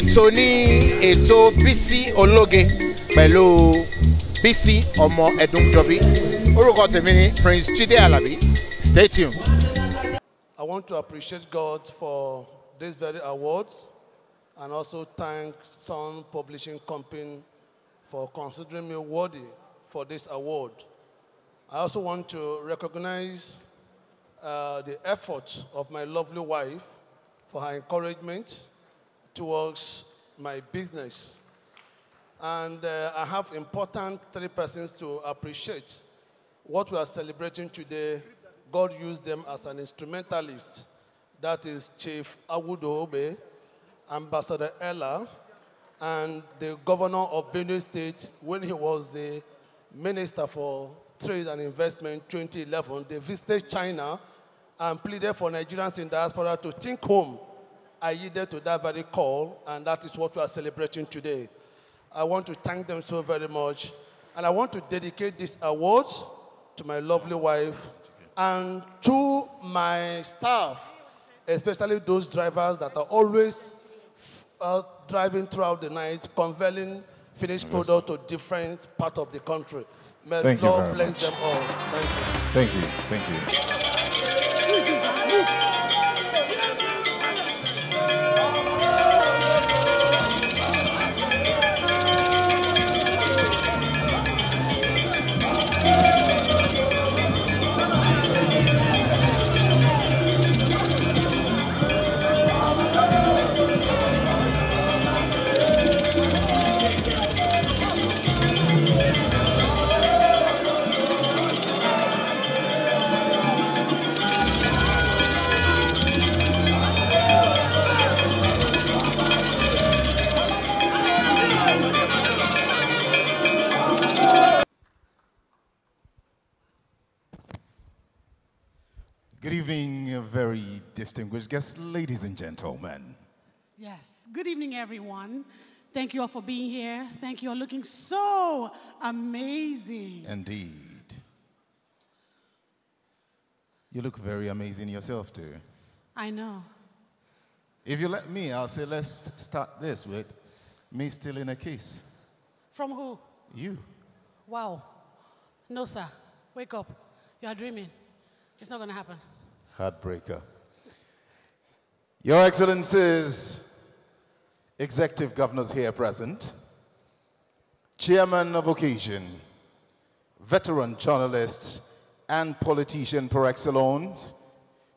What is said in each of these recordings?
ètò ní ètò Bisi Ologe pẹ̀lú Bisi ọmọ Ẹ̀dúnjọbí. Orúkọ tèmi ni Prince Chide Alabi. Stay tuned. I want to appreciate God for this very award and also thank Sun Publishing Company for considering me worthy for this award. I also want to recognize the efforts of my lovely wife for her encouragement towards my business. And I have important 3 persons to appreciate. What we are celebrating today, God used them as an instrumentalist. That is Chief Awudo Obe, Ambassador Ella, and the governor of Benue State when he was the Minister for Trade and Investment 2011. They visited China and pleaded for Nigerians in diaspora to think home. I yielded to that very call, and that is what we are celebrating today. I want to thank them so very much. And I want to dedicate this award to my lovely wife and to my staff, especially those drivers that are always driving throughout the night, conveying finished product to different parts of the country. May God bless them all. Thank you. Thank you. Thank you. Good evening, very distinguished guests, ladies and gentlemen. Yes, good evening, everyone. Thank you all for being here. Thank you all looking so amazing. Indeed. You look very amazing yourself, too. I know. If you let me, I'll say let's start this with me stealing a kiss. From who? You. Wow. No, sir. Wake up. You are dreaming. It's not going to happen. Heartbreaker. Your Excellencies, executive governors here present, chairman of occasion, veteran journalists and politician par excellence,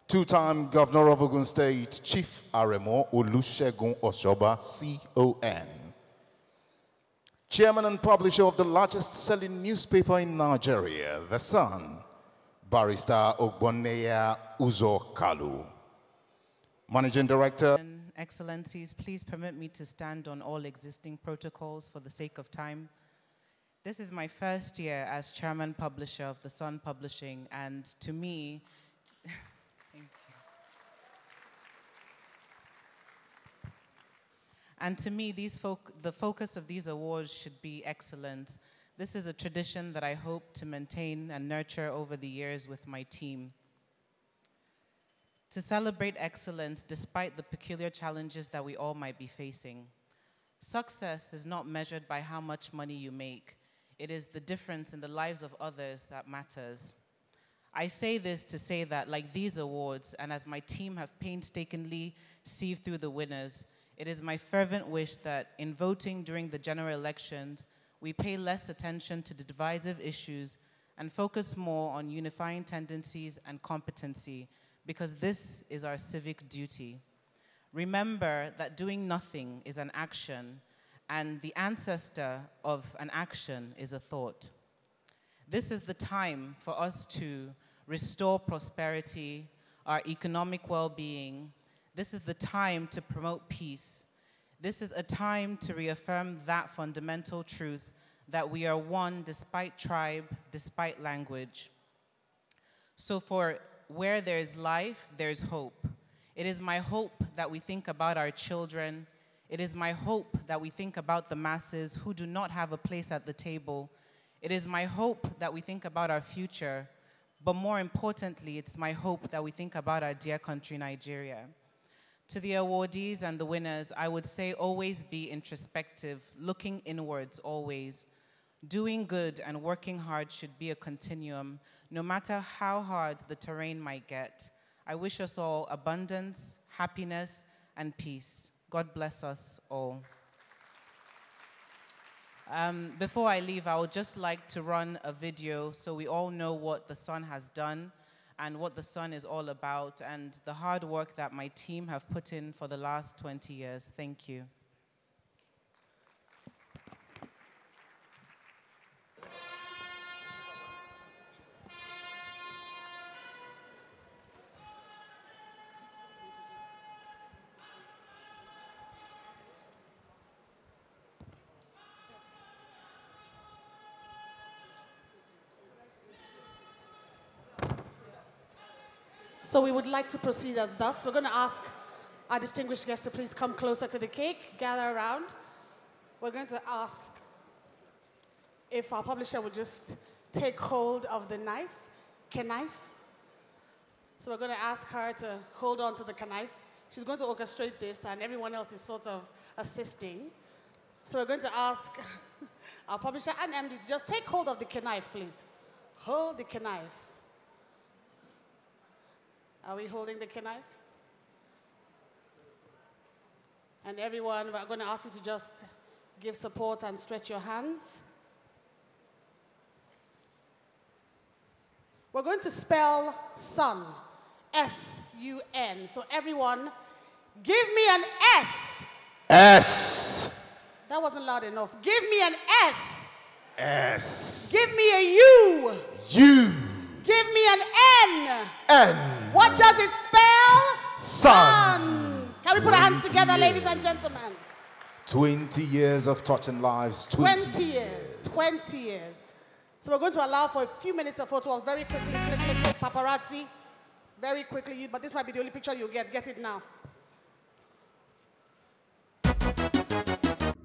2-time governor of Ogun State, Chief Aremo Olusegun Osoba, CON, chairman and publisher of the largest selling newspaper in Nigeria, The Sun, Barrister Ogboneya Uzo Kalu. Managing Director. Excellencies, please permit me to stand on all existing protocols for the sake of time. This is my first year as Chairman Publisher of The Sun Publishing, and to me, thank you. And to me, the focus of these awards should be excellence. This is a tradition that I hope to maintain and nurture over the years with my team. To celebrate excellence despite the peculiar challenges that we all might be facing. Success is not measured by how much money you make. It is the difference in the lives of others that matters. I say this to say that, like these awards, and as my team have painstakingly sieved through the winners, it is my fervent wish that in voting during the general elections, we pay less attention to the divisive issues and focus more on unifying tendencies and competency, because this is our civic duty. Remember that doing nothing is an action, and the ancestor of an action is a thought. This is the time for us to restore prosperity, our economic well-being. This is the time to promote peace. This is a time to reaffirm that fundamental truth that we are one despite tribe, despite language. So for where there's life, there's hope. It is my hope that we think about our children. It is my hope that we think about the masses who do not have a place at the table. It is my hope that we think about our future. But more importantly, it's my hope that we think about our dear country, Nigeria. To the awardees and the winners, I would say always be introspective, looking inwards always. Doing good and working hard should be a continuum, no matter how hard the terrain might get. I wish us all abundance, happiness, and peace. God bless us all. Before I leave, I would just like to run a video so we all know what the Sun has done and what the Sun is all about and the hard work that my team have put in for the last 20 years. Thank you. So we would like to proceed as thus. We're going to ask our distinguished guests to please come closer to the cake, gather around. We're going to ask if our publisher would just take hold of the knife, knife. So we're going to ask her to hold on to the knife. She's going to orchestrate this, and everyone else is sort of assisting. So we're going to ask our publisher and MD to just take hold of the knife, please. Hold the knife. Are we holding the knife? And everyone, we're going to ask you to just give support and stretch your hands. We're going to spell sun, S-U-N. So everyone, give me an S. S. That wasn't loud enough. Give me an S. S. Give me a U. U. Give me an N. N. What does it spell? Sun. Can we put our hands together, ladies and gentlemen? 20 years of touching lives. 20 years. 20 years. So we're going to allow for a few minutes of photo ops very quickly. Click, click, click, paparazzi. Very quickly. But this might be the only picture you'll get. Get it now.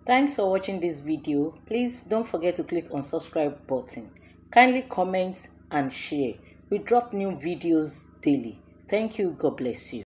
Thanks for watching this video. Please don't forget to click on subscribe button. Kindly comment and share. We drop new videos daily. Thank you. God bless you.